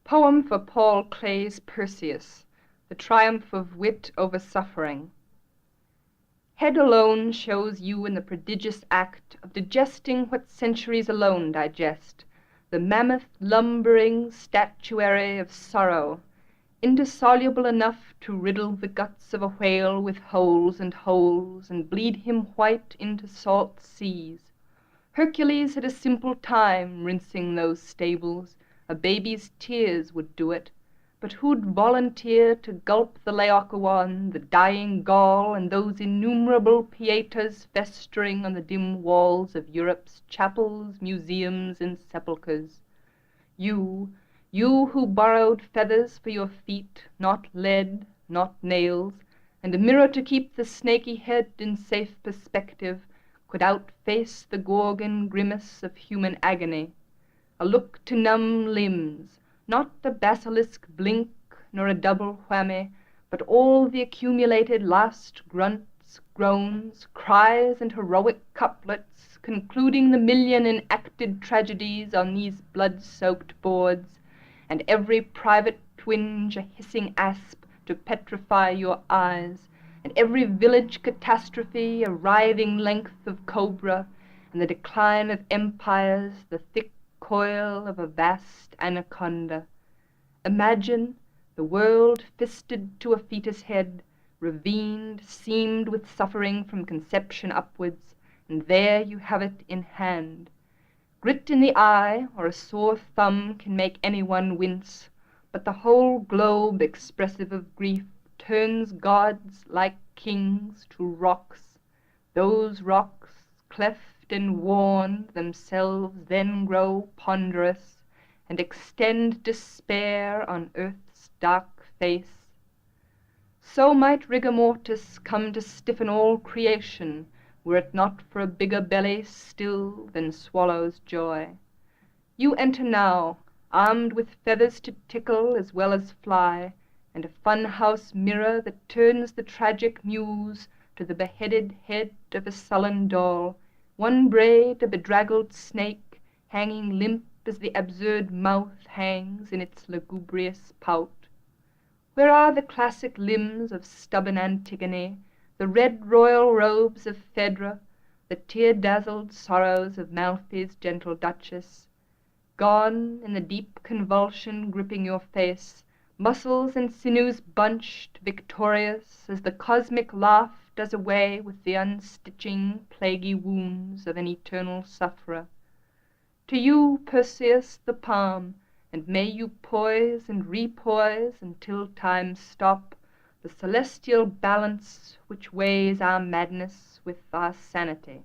Poem for Paul Clay's Perseus, the triumph of wit over suffering. Head alone shows you in the prodigious act of digesting what centuries alone digest, the mammoth lumbering statuary of sorrow, indissoluble enough to riddle the guts of a whale with holes and bleed him white into salt seas. Hercules had a simple time rinsing those stables. A baby's tears would do it, but who'd volunteer to gulp the Laocoon, the dying Gaul, and those innumerable pietas festering on the dim walls of Europe's chapels, museums, and sepulchres? You who borrowed feathers for your feet, not lead, not nails, and a mirror to keep the snaky head in safe perspective, could outface the Gorgon grimace of human agony. A look to numb limbs, not a basilisk blink nor a double whammy, but all the accumulated last grunts, groans, cries, and heroic couplets, concluding the million enacted tragedies on these blood-soaked boards, and every private twinge a hissing asp to petrify your eyes, and every village catastrophe a writhing length of cobra, and the decline of empires the thick coil of a vast anaconda. Imagine the world fisted to a fetus head, ravined, seamed with suffering from conception upwards, and there you have it in hand. Grit in the eye or a sore thumb can make anyone wince, but the whole globe expressive of grief turns gods like kings to rocks. Those rocks, cleft and worn, themselves then grow ponderous, and extend despair on earth's dark face. So might rigor mortis come to stiffen all creation, were it not for a bigger belly still than swallow's joy. You enter now, armed with feathers to tickle as well as fly, and a fun-house mirror that turns the tragic muse to the beheaded head of a sullen doll, one braid a bedraggled snake, hanging limp as the absurd mouth hangs in its lugubrious pout. Where are the classic limbs of stubborn Antigone, the red royal robes of Phaedra, the tear-dazzled sorrows of Malfi's gentle duchess? Gone in the deep convulsion gripping your face, muscles and sinews bunched, victorious, as the cosmic laugh does away with the unstitching, plaguey wounds of an eternal sufferer. To you, Perseus, the palm, and may you poise and repoise until time stop the celestial balance which weighs our madness with our sanity.